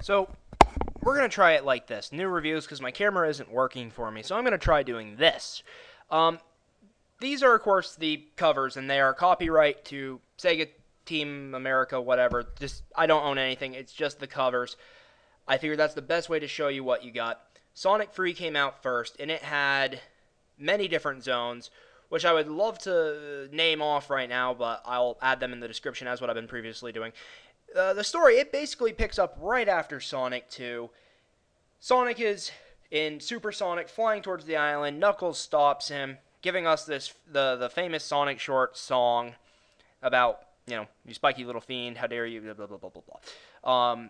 So, we're going to try it like this. New reviews, because my camera isn't working for me, so I'm going to try doing this. Um, these are, of course, the covers, and they are copyright to Sega Team America, whatever. Just, I don't own anything. It's just the covers. I figured that's the best way to show you what you got. Sonic Free came out first, and it had many different zones, which I would love to name off right now, but I'll add them in the description as what I've been previously doing. The story, it basically picks up right after Sonic 2. Sonic is in Super Sonic, flying towards the island. Knuckles stops him, giving us the famous Sonic short song about, you spiky little fiend, how dare you, blah, blah, blah, blah, blah, blah.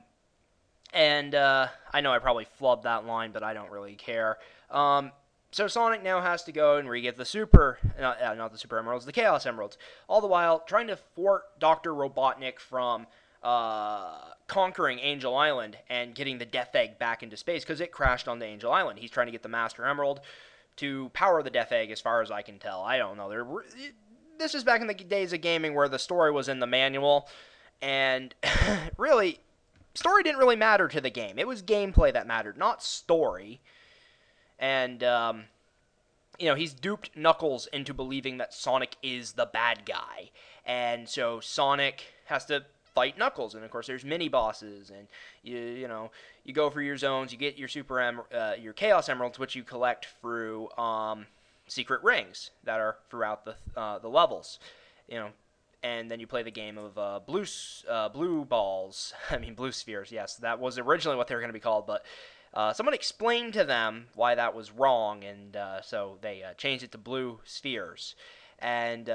I know I probably flubbed that line, but I don't really care. So Sonic now has to go and re-get the not the Super Emeralds, the Chaos Emeralds. All the while trying to thwart Dr. Robotnik from conquering Angel Island and getting the Death Egg back into space because it crashed onto Angel Island. He's trying to get the Master Emerald to power the Death Egg, as far as I can tell. I don't know. This is back in the days of gaming where the story was in the manual, and really, story didn't really matter to the game. It was gameplay that mattered, not story. And he's duped Knuckles into believing that Sonic is the bad guy, and so Sonic has to fight Knuckles, and of course there's mini bosses, and you go for your zones, you get your your Chaos Emeralds, which you collect through secret rings that are throughout the levels, and then you play the game of blue balls. I mean blue spheres. Yes, that was originally what they were going to be called, but someone explained to them why that was wrong, and so they changed it to blue spheres, and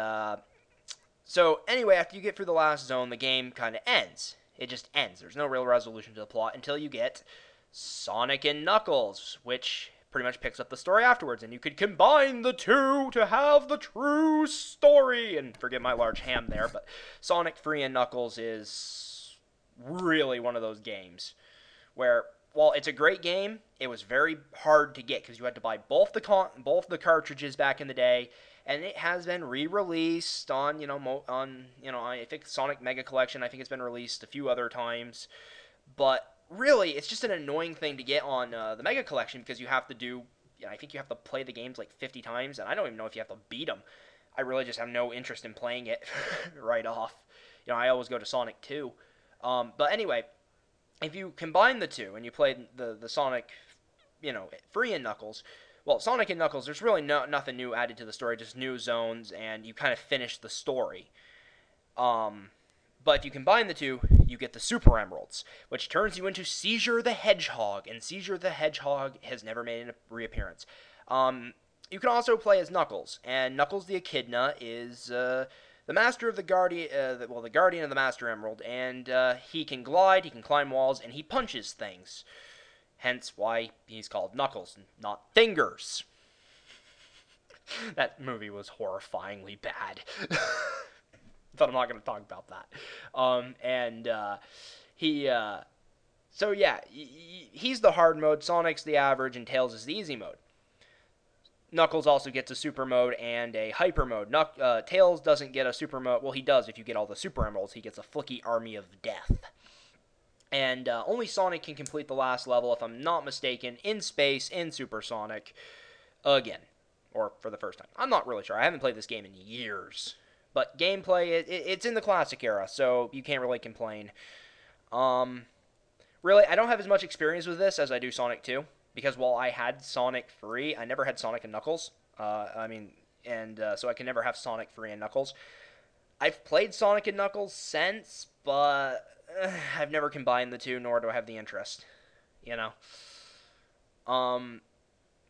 so, anyway, after you get through the last zone, the game kind of ends. It just ends. There's no real resolution to the plot until you get Sonic and Knuckles, which pretty much picks up the story afterwards. And you could combine the two to have the true story. And forget my large ham there, but Sonic 3 and Knuckles is really one of those games where, while it's a great game, it was very hard to get because you had to buy both the cartridges back in the day. And it has been re-released on, I think Sonic Mega Collection. I think it's been released a few other times. But really, it's just an annoying thing to get on the Mega Collection because you have to I think you have to play the games like 50 times, and I don't even know if you have to beat them. I really just have no interest in playing it right off. I always go to Sonic 2. But anyway, if you combine the two and you play the Sonic, Free and Knuckles, well, Sonic and Knuckles, there's really nothing new added to the story, just new zones, and you kind of finish the story. But if you combine the two, you get the Super Emeralds, which turns you into Seizure the Hedgehog, and Seizure the Hedgehog has never made a reappearance. You can also play as Knuckles, and Knuckles the Echidna is the master of the Guardian, the Guardian of the Master Emerald, and he can glide, he can climb walls, and he punches things. Hence why he's called Knuckles, not Fingers. That movie was horrifyingly bad. But I'm not going to talk about that. So yeah, he's the hard mode, Sonic's the average, and Tails is the easy mode. Knuckles also gets a super mode and a hyper mode. Tails doesn't get a super mode. Well, he does if you get all the Super Emeralds. He gets a Flicky Army of Death. And only Sonic can complete the last level, if I'm not mistaken, in space, in Super Sonic, again. Or for the first time. I'm not really sure. I haven't played this game in years. But gameplay, it's in the classic era, so you can't really complain. Really, I don't have as much experience with this as I do Sonic 2. Because while I had Sonic 3, I never had Sonic and Knuckles. So I can never have Sonic 3 and Knuckles. I've played Sonic and Knuckles since, but I've never combined the two, nor do I have the interest.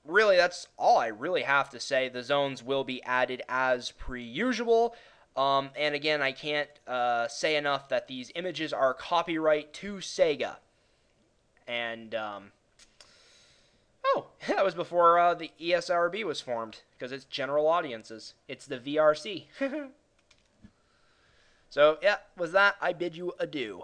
Really, that's all I really have to say. The zones will be added as per usual. And again, I can't say enough that these images are copyright to Sega. And, that was before the ESRB was formed, because it's general audiences. It's the VRC. So, yeah, with that, I bid you adieu.